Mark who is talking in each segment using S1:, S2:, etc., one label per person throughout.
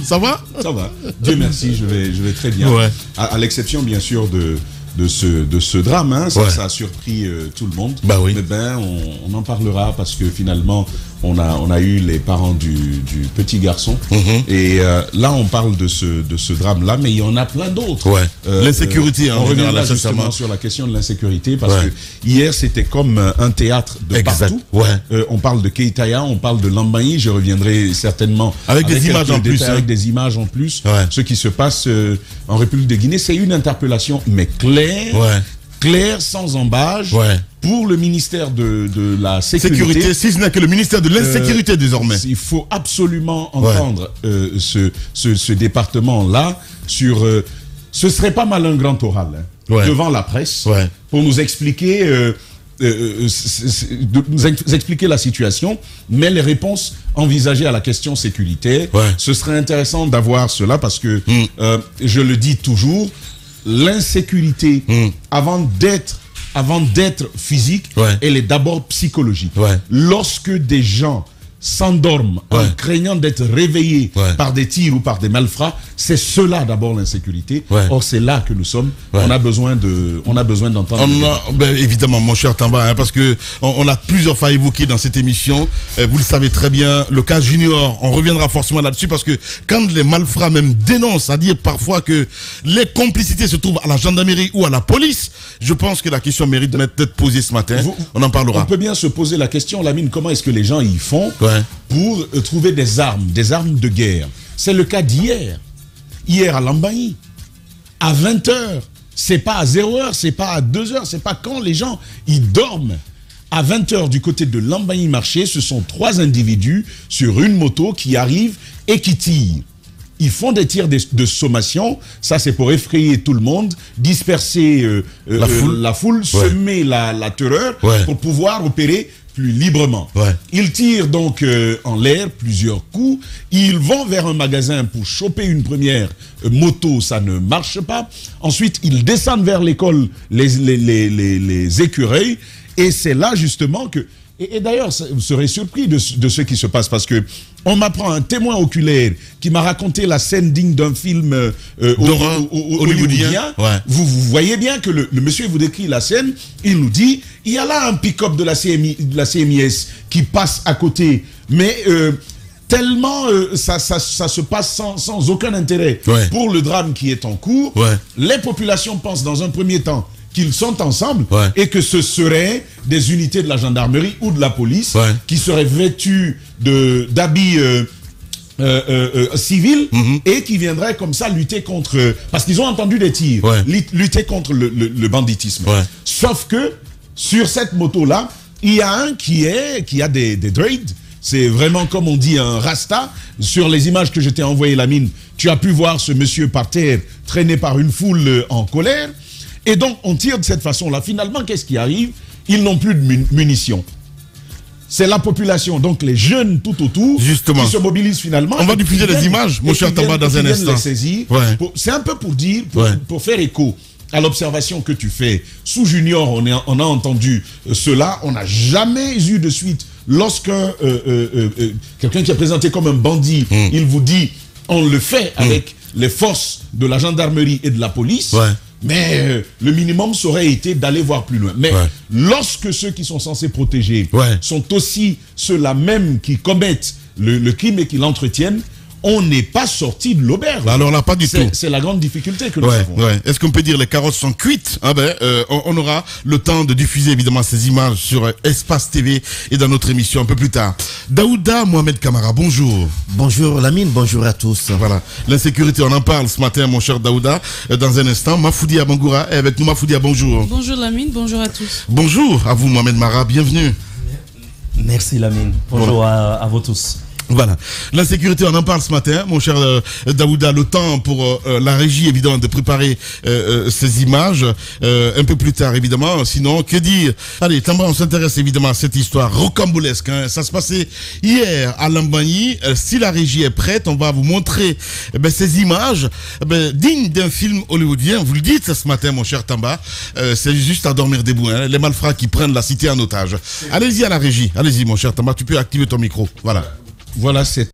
S1: Ça va?
S2: Ça va. Dieu merci, je vais très bien.
S1: Ouais.
S2: À l'exception, bien sûr, de ce drame, hein, ça,
S1: Ouais.
S2: ça a surpris tout le monde.
S1: Bah oui.
S2: Mais ben, on en parlera parce que finalement, on a eu les parents du petit garçon. Et là, on parle de ce drame-là, mais il y en a plein d'autres.
S1: Ouais. L'insécurité,
S2: on
S1: en général,
S2: reviendra justement
S1: sincèrement.
S2: sur la question de l'insécurité parce
S1: Ouais.
S2: que hier, c'était comme un théâtre de
S1: Exact.
S2: partout.
S1: Ouais.
S2: On parle de Keitaya, on parle de Lambaye. Je reviendrai certainement
S1: Avec des images
S2: quelques
S1: en plus,
S2: détails,
S1: hein.
S2: avec des images en plus.
S1: Ouais.
S2: Ce qui se passe en République de Guinée, c'est une interpellation, mais claire.
S1: Ouais.
S2: Clair, sans embâche,
S1: Ouais.
S2: pour le ministère de la Sécurité.
S1: Si ce n'est que le ministère de l'insécurité désormais.
S2: Il faut absolument entendre ce département-là sur... ce serait pas mal un grand oral devant la presse pour nous expliquer... nous expliquer la situation, mais les réponses envisagées à la question sécuritaire, ce serait intéressant d'avoir cela parce que, je le dis toujours, l'insécurité, avant d'être physique, elle est d'abord psychologique. Lorsque des gens s'endorment en craignant d'être réveillés par des tirs ou par des malfrats, c'est cela d'abord l'insécurité. Or c'est là que nous sommes. On a besoin d'entendre.
S1: Ben, évidemment, mon cher Tamba, hein, parce que on a plusieurs fois évoqué dans cette émission. Vous le savez très bien, le cas Junior. On reviendra forcément là-dessus parce que quand les malfrats même dénoncent, c'est-à-dire parfois que les complicités se trouvent à la gendarmerie ou à la police, je pense que la question mérite d'être posée ce matin. On en parlera.
S2: On peut bien se poser la question, Lamine, comment est-ce que les gens y font pour trouver des armes de guerre. C'est le cas d'hier. Hier à Lambaye, à 20h, c'est pas à 0h, c'est pas à 2h, c'est pas quand les gens ils dorment. À 20h du côté de Lambaye marché, ce sont 3 individus sur une moto qui arrivent et qui tirent. Ils font des tirs de sommation, ça c'est pour effrayer tout le monde, disperser la foule, semer la terreur pour pouvoir opérer plus librement. Ils tirent donc en l'air plusieurs coups, ils vont vers un magasin pour choper une première moto, ça ne marche pas. Ensuite, ils descendent vers l'école, les écureuils, et c'est là justement que... Et d'ailleurs, vous serez surpris de ce qui se passe parce que on m'apprend un témoin oculaire qui m'a raconté la scène digne d'un film hollywoodien. Vous voyez bien que le monsieur vous décrit la scène, il nous dit, il y a là un pick-up de la CMIS qui passe à côté, mais tellement ça se passe sans aucun intérêt pour le drame qui est en cours. Les populations pensent dans un premier temps qu'ils sont ensemble et que ce seraient des unités de la gendarmerie ou de la police qui seraient vêtues d'habits civils et qui viendraient comme ça lutter contre... parce qu'ils ont entendu des tirs, lutter contre le banditisme. Sauf que sur cette moto-là, il y a un qui a des dreads. C'est vraiment, comme on dit, un rasta. Sur les images que je t'ai envoyées, Lamine, tu as pu voir ce monsieur par terre, traîné par une foule en colère. Et donc, on tire de cette façon-là. Finalement, qu'est-ce qui arrive? Ils n'ont plus de munitions. C'est la population, donc les jeunes tout autour, qui se mobilisent finalement.
S1: On va diffuser les images, mon cher Tamba, dans un instant.
S2: C'est un peu pour dire, pour faire écho à l'observation que tu fais. Sous Junior, on a entendu cela. On n'a jamais eu de suite. Lorsqu'un quelqu'un qui est présenté comme un bandit, il vous dit, on le fait avec les forces de la gendarmerie et de la police. Mais le minimum aurait été d'aller voir plus loin. Mais lorsque ceux qui sont censés protéger sont aussi ceux-là même qui commettent le crime et qui l'entretiennent, on n'est pas sorti de l'auberge.
S1: Alors là, pas du tout.
S2: C'est la grande difficulté que nous avons.
S1: Est-ce qu'on peut dire les carottes sont cuites? On aura le temps de diffuser évidemment ces images sur Espace TV et dans notre émission un peu plus tard. Daouda Mohamed Kamara, bonjour.
S3: Bonjour Lamine, bonjour à tous.
S1: Voilà, l'insécurité, on en parle ce matin, mon cher Daouda. Dans un instant, Mafoudia Bangoura est avec nous. Mafoudia, bonjour.
S4: Bonjour Lamine, bonjour à tous.
S1: Bonjour à vous Mohamed Mara, bienvenue.
S3: Merci Lamine, bonjour à vous tous.
S1: Voilà, l'insécurité, on en parle ce matin, mon cher Daouda, le temps pour la régie, évidemment, de préparer ces images, un peu plus tard, évidemment, sinon, que dire? Allez, Tamba, on s'intéresse évidemment à cette histoire rocambolesque, hein. Ça se passait hier à Lambaye. Si la régie est prête, on va vous montrer ces images dignes d'un film hollywoodien. Vous le dites ce matin, mon cher Tamba, c'est juste à dormir debout, hein. Les malfrats qui prennent la cité en otage. Allez-y à la régie, allez-y, mon cher Tamba, tu peux activer ton micro, voilà.
S2: Voilà, c'est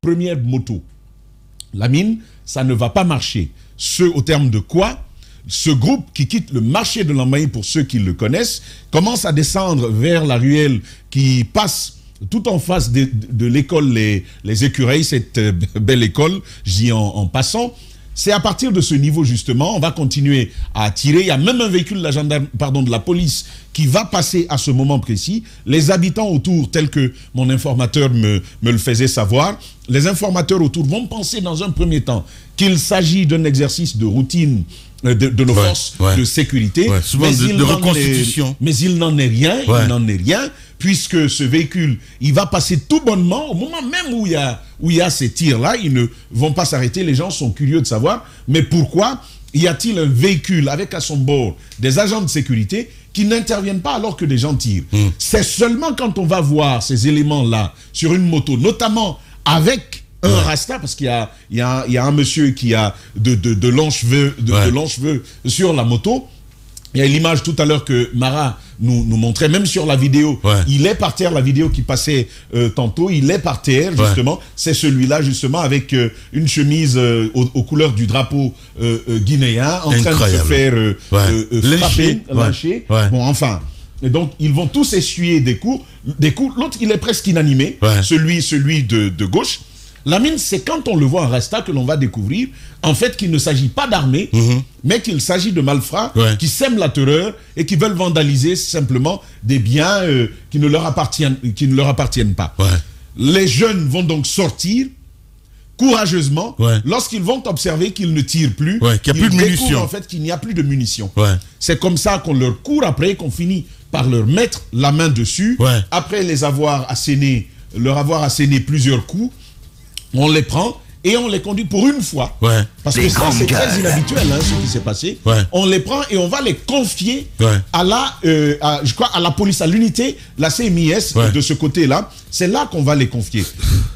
S2: première moto. Lamine, ça ne va pas marcher. Au terme de quoi, ce groupe qui quitte le marché de Lambaye, pour ceux qui le connaissent, commence à descendre vers la ruelle qui passe tout en face de l'école les Écureuils, cette belle école, je dis en passant. C'est à partir de ce niveau, justement, on va continuer à tirer. Il y a même un véhicule de la police qui va passer à ce moment précis. Les habitants autour, tels que mon informateur me le faisait savoir, les informateurs autour vont penser dans un premier temps qu'il s'agit d'un exercice de routine de nos forces de sécurité.
S1: Souvent de reconstitution.
S2: Mais il n'en est rien, il n'en est rien, puisque ce véhicule, il va passer tout bonnement, au moment même où il y a ces tirs-là, ils ne vont pas s'arrêter, les gens sont curieux de savoir, mais pourquoi y a-t-il un véhicule avec à son bord des agents de sécurité qui n'interviennent pas alors que des gens tirent? C'est seulement quand on va voir ces éléments-là sur une moto, notamment avec un rasta, parce qu'il y a un monsieur qui a de longs cheveux, de longs cheveux sur la moto. Il y a l'image tout à l'heure que Mara nous montrait, même sur la vidéo. Il est par terre, la vidéo qui passait tantôt, il est par terre, justement. C'est celui-là, justement, avec une chemise aux couleurs du drapeau guinéen, en train de se faire frapper, lyncher. Bon, enfin. Et donc, ils vont tous essuyer des coups. L'autre, il est presque inanimé, celui de gauche. Lamine, c'est quand on le voit en rasta que l'on va découvrir, en fait, qu'il ne s'agit pas d'armée, mais qu'il s'agit de malfrats qui sèment la terreur et qui veulent vandaliser simplement des biens qui ne leur appartiennent pas. Les jeunes vont donc sortir courageusement lorsqu'ils vont observer qu'ils ne tirent plus,
S1: qu'il n'y a plus de munitions.
S2: En fait, qu'il n'y a plus de munitions. C'est comme ça qu'on leur court après, qu'on finit par leur mettre la main dessus, après leur avoir asséné plusieurs coups. On les prend et on les conduit pour une fois. Parce que c'est très inhabituel, ce qui s'est passé. On les prend et on va les confier à la police, à l'unité, la CMIS de ce côté-là. C'est là qu'on va les confier.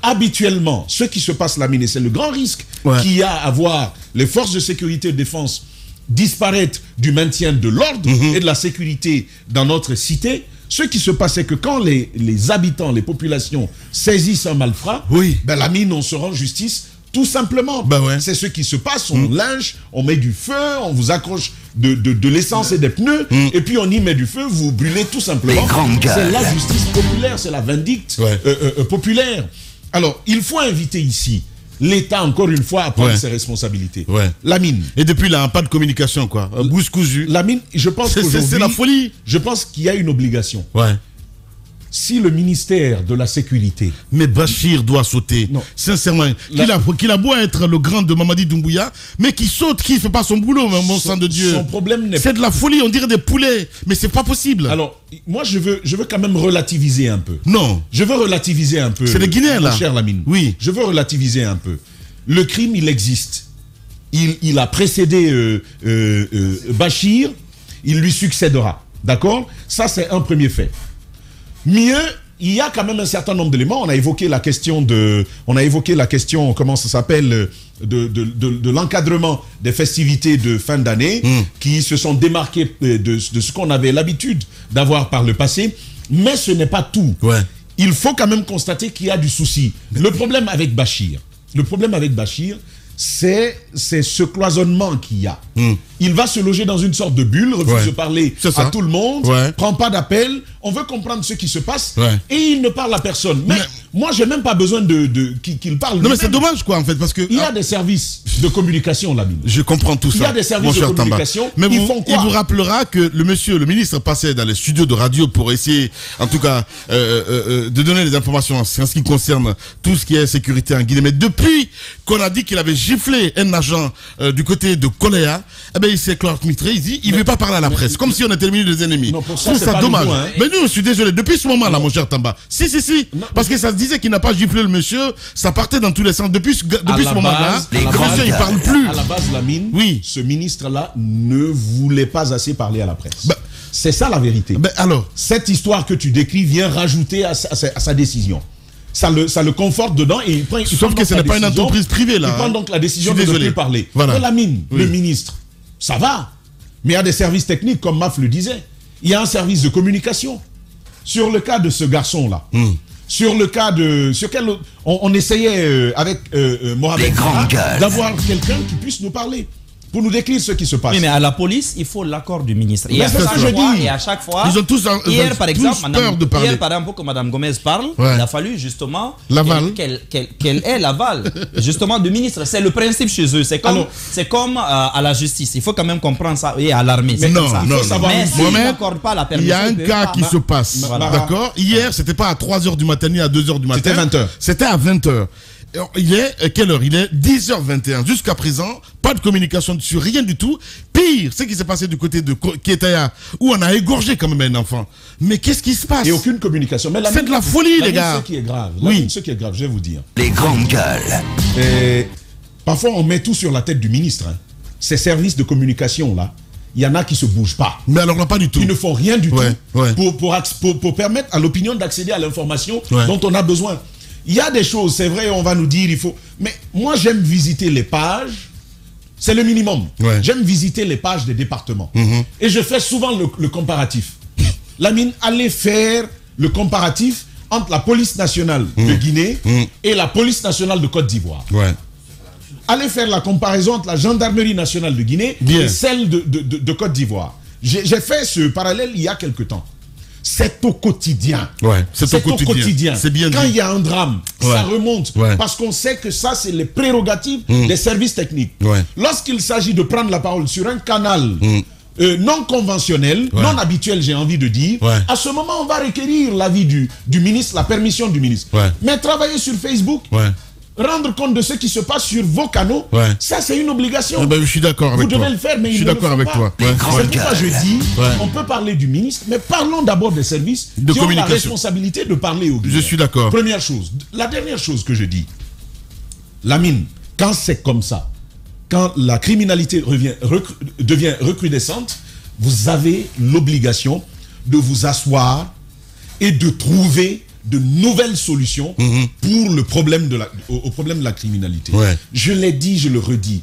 S2: Habituellement, ce qui se passe là, c'est le grand risque qu'il y a à voir les forces de sécurité et de défense disparaître du maintien de l'ordre et de la sécurité dans notre cité. Ce qui se passe, c'est que quand les habitants, les populations saisissent un malfrat, Lamine, on se rend justice tout simplement. C'est ce qui se passe, on lynche, on met du feu, on vous accroche de l'essence et des pneus, et puis on y met du feu, vous brûlez tout simplement. C'est la justice populaire, c'est la vindicte populaire. Alors, il faut inviter ici l'État, encore une fois, à prendre ses responsabilités. Lamine.
S1: Et depuis là, pas de communication, quoi. Bouche cousue.
S2: Lamine, je pense qu'aujourd'hui,
S1: c'est la folie.
S2: Je pense qu'il y a une obligation. Si le ministère de la Sécurité...
S1: Mais Bachir doit sauter. Non. Sincèrement. Qu'il a beau être le grand de Mamadi Doumbouya, mais qui saute, qui ne fait pas son boulot, mon sang de Dieu.
S2: Son problème n'est pas...
S1: C'est de la folie, on dirait des poulets. Mais c'est pas possible.
S2: Alors, moi, je veux quand même relativiser un peu.
S1: Non.
S2: Je veux relativiser un peu.
S1: C'est les Guinéens, là.
S2: Cher Lamine.
S1: Oui.
S2: Je veux relativiser un peu. Le crime, il existe. Il a précédé Bachir. Il lui succédera. D'accord? Ça, c'est un premier fait. Mieux, il y a quand même un certain nombre d'éléments. On a évoqué la question comment ça s'appelle, de l'encadrement des festivités de fin d'année qui se sont démarquées de ce qu'on avait l'habitude d'avoir par le passé. Mais ce n'est pas tout. Il faut quand même constater qu'il y a du souci. Le problème avec Bachir, c'est ce cloisonnement qu'il y a. Il va se loger dans une sorte de bulle, refuse de parler à tout le monde, prend pas d'appel, on veut comprendre ce qui se passe, et il ne parle à personne. Mais moi, j'ai même pas besoin qu'il parle.
S1: Non, mais c'est dommage, quoi, en fait, parce que...
S2: Il y a des services de communication, Lamine.
S1: Je comprends tout ça.
S2: Il y a des services de communication.
S1: Mais
S2: ils font quoi?
S1: Il vous rappellera que le ministre passait dans les studios de radio pour essayer, en tout cas, de donner des informations en ce qui concerne tout ce qui est sécurité en Guinée. Mais depuis qu'on a dit qu'il avait giflé un agent du côté de Koléa, eh ben, il s'est cloîtré, il dit, il ne veut pas parler à la presse, comme si on était le milieu des ennemis.
S2: Non, pour ça,
S1: c'est dommage.
S2: Nouveau,
S1: mais nous, je suis désolé, depuis ce moment-là, mon cher Tamba, si, non, parce que ça se disait qu'il n'a pas giflé le monsieur, ça partait dans tous les sens. Depuis ce moment-là, le monsieur, il ne parle plus.
S2: À la base, Lamine, ce ministre-là ne voulait pas assez parler à la presse. C'est ça la vérité.
S1: Alors,
S2: cette histoire que tu décris vient rajouter à sa décision. Ça le conforte dedans et il prend.
S1: Sauf que ce n'est pas une entreprise privée là.
S2: Il prend donc la décision de ne plus parler. Voilà. Lamine, le ministre, ça va. Mais il y a des services techniques, comme Maf le disait. Il y a un service de communication. Sur le cas de ce garçon-là, sur le cas de... Sur quel, on essayait avec Mohamed d'avoir quelqu'un qui puisse nous parler, pour nous décrire ce qui se passe.
S3: Oui, mais à la police, il faut l'accord du ministre.
S2: C'est ce que je dis.
S3: Et à chaque fois,
S1: ils ont tous,
S3: hier, par exemple,
S1: peur de parler.
S3: Hier, par exemple, quand Mme Gomez parle,
S1: ouais.
S3: il a fallu justement qu'elle ait l'aval justement du ministre. C'est le principe chez eux. C'est comme à la justice. Il faut quand même comprendre ça. Et à l'armée.
S1: Mais non, non.
S3: Mais s'ils n'accordent pas la permission,
S1: il y a un cas qui se passe. D'accord. Hier, c'était pas à 3h du matin ni à 2h du matin.
S2: C'était 20h.
S1: C'était à 20h. Il est, quelle heure? Il est 10h21. Jusqu'à présent, pas de communication dessus, rien du tout. Pire, ce qui s'est passé du côté de Kétaya, où on a égorgé quand même un enfant. Mais qu'est-ce qui se passe?
S2: Et aucune communication. C'est
S1: de la folie, les gars.
S2: Ce qui est grave.
S1: Oui.
S2: Ce qui est grave, je vais vous dire.
S4: Les grandes gueules.
S2: Et parfois, on met tout sur la tête du ministre. Hein. Ces services de communication, là, il y en a qui ne se bougent pas.
S1: Mais alors là, pas du tout.
S2: Ils ne font rien du tout
S1: ouais.
S2: pour permettre à l'opinion d'accéder à l'information dont on a besoin. Il y a des choses, c'est vrai, on va nous dire, il faut... Mais moi, j'aime visiter les pages. C'est le minimum. Ouais. J'aime visiter les pages des départements. Et je fais souvent le comparatif. Lamine, allez faire le comparatif entre la police nationale de Guinée et la police nationale de Côte d'Ivoire. Ouais. Allez faire la comparaison entre la gendarmerie nationale de Guinée et celle de Côte d'Ivoire. J'ai fait ce parallèle il y a quelque temps. C'est au quotidien.
S1: Ouais, c'est au quotidien.
S2: C'est bien dit. Quand il y a un drame, ça remonte. Ouais. Parce qu'on sait que ça, c'est les prérogatives des services techniques. Ouais. Lorsqu'il s'agit de prendre la parole sur un canal non conventionnel, non habituel, j'ai envie de dire, à ce moment, on va requérir l'avis du ministre, la permission du ministre. Ouais. Mais travailler sur Facebook, rendre compte de ce qui se passe sur vos canaux, ça c'est une obligation.
S1: Ben, je suis d'accord avec toi.
S2: Vous devez le faire, mais
S1: je suis d'accord avec toi.
S2: C'est pourquoi je dis, on peut parler du ministre, mais parlons d'abord des services qui ont la responsabilité de parler au gouvernement.
S1: Je suis d'accord.
S2: Première chose. La dernière chose que je dis, Lamine, quand c'est comme ça, quand la criminalité devient recrudescente, vous avez l'obligation de vous asseoir et de trouver de nouvelles solutions pour le problème au problème de la criminalité. Ouais. Je l'ai dit, je le redis.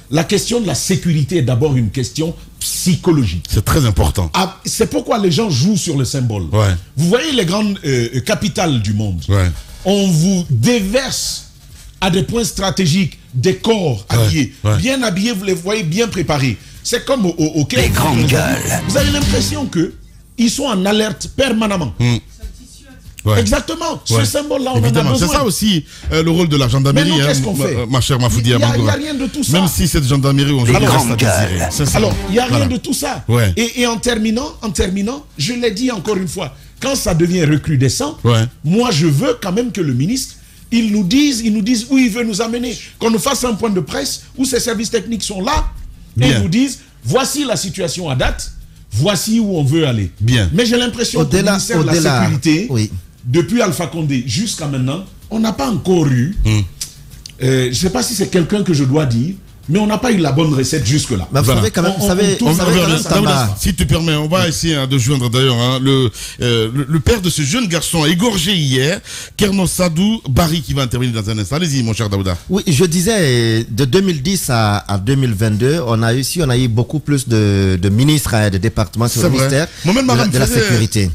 S2: La question de la sécurité est d'abord une question psychologique.
S1: C'est très important.
S2: Ah, c'est pourquoi les gens jouent sur le symbole. Ouais. Vous voyez les grandes capitales du monde. Ouais. On vous déverse à des points stratégiques des corps habillés. Ouais. Bien habillés, vous les voyez bien préparés. C'est comme au Caire.
S4: Les grandes gueules.
S2: Vous avez l'impression qu'ils sont en alerte permanemment. Ouais. Exactement, ce symbole-là, on
S1: évidemment,
S2: en a besoin.
S1: C'est ça aussi le rôle de la gendarmerie.
S2: Mais qu'est-ce qu'on fait?
S1: Ma chère Mafoudi,
S2: il n'y a rien de tout ça.
S1: Même si cette gendarmerie, on
S2: alors, il n'y a rien de tout ça. Ouais. Et en terminant, je l'ai dit encore une fois, quand ça devient recrudescent, moi je veux quand même que le ministre, il nous dise où il veut nous amener. Qu'on nous fasse un point de presse où ces services techniques sont là et ils nous disent, voici la situation à date, voici où on veut aller. Bien. Mais j'ai l'impression que le ministère de la Sécurité... Depuis Alpha Condé jusqu'à maintenant, on n'a pas encore eu, je ne sais pas si c'est quelqu'un que je dois dire, mais on n'a pas eu la bonne recette jusque-là.
S3: Vous savez quand même,
S1: si tu permets, on va essayer de joindre d'ailleurs le père de ce jeune garçon égorgé hier, Kerno Sadou Barry, qui va intervenir dans un instant. Allez-y, mon cher Daouda.
S5: Oui, je disais, de 2010 à 2022, on a eu beaucoup plus de ministres et de départements sur le ministère de la sécurité.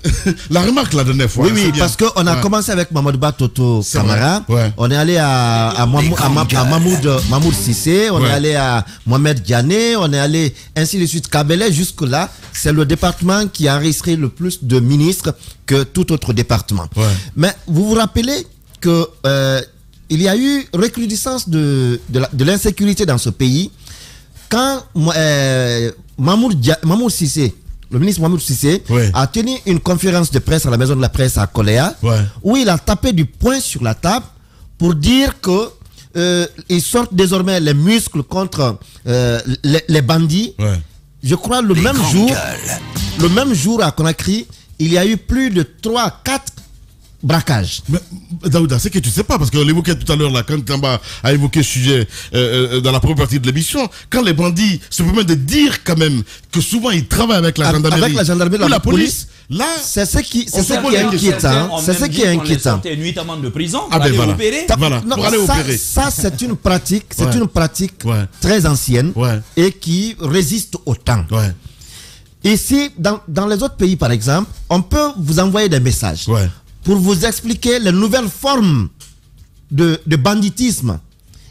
S1: La remarque la dernière fois.
S5: Oui, parce qu'on a commencé avec Mamadou Toto Kamara, on est allé à Mahmoud Sissé, on est allé à Mohamed Diané, on est allé ainsi de suite. Kabele, jusque-là, c'est le département qui a enregistré le plus de ministres que tout autre département. Ouais. Mais vous vous rappelez que il y a eu recrudescence de l'insécurité dans ce pays quand Mamour Sissé, le ministre Mamour Sissé, a tenu une conférence de presse à la maison de la presse à Koléa, où il a tapé du poing sur la table pour dire que ils sortent désormais les muscles contre les bandits. Ouais. Je crois le même jour à Conakry, il y a eu plus de 3-4 braquages.
S1: Mais Daouda, c'est que tu ne sais pas, parce qu'on l'évoquait tout à l'heure, là, quand Tamba a évoqué ce sujet dans la première partie de l'émission, quand les bandits se permettent de dire quand même que souvent ils travaillent avec la gendarmerie,
S5: avec la gendarmerie
S1: ou la police, là,
S5: c'est ce qui est inquiétant. C'est ce qui est inquiétant.
S3: Nuitamment de prison,
S1: pour aller opérer.
S5: Ça, c'est une pratique, très ancienne et qui résiste au temps. Ici, dans les autres pays, par exemple, on peut vous envoyer des messages. pour vous expliquer les nouvelles formes de banditisme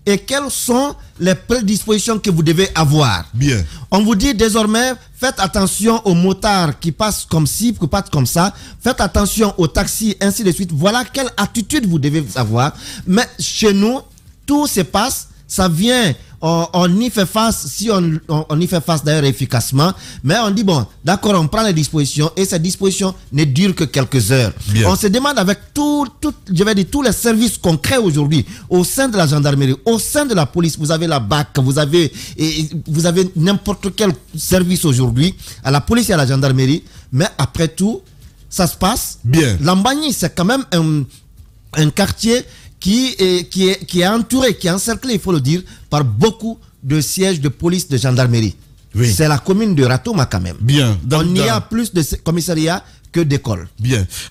S5: et quelles sont les prédispositions que vous devez avoir.
S1: Bien.
S5: On vous dit désormais, faites attention aux motards qui passent comme ci, qui passent comme ça. Faites attention aux taxis, ainsi de suite. Voilà quelle attitude vous devez avoir. Mais chez nous, tout se passe, ça vient, on y fait face, si on y fait face d'ailleurs efficacement, mais on dit bon, d'accord, on prend les dispositions et ces dispositions ne durent que quelques heures. Bien. On se demande avec tous les services concrets aujourd'hui, au sein de la gendarmerie, au sein de la police, vous avez la BAC, vous avez n'importe quel service aujourd'hui, à la police et à la gendarmerie, mais après tout, ça se passe.
S1: Bien.
S5: Lambagny, c'est quand même un quartier qui est entouré, qui est encerclé, il faut le dire, par beaucoup de sièges de police, de gendarmerie. Oui. C'est la commune de Ratouma quand même.
S1: Bien.
S5: On y a plus de commissariats que d'écoles.
S1: Bien.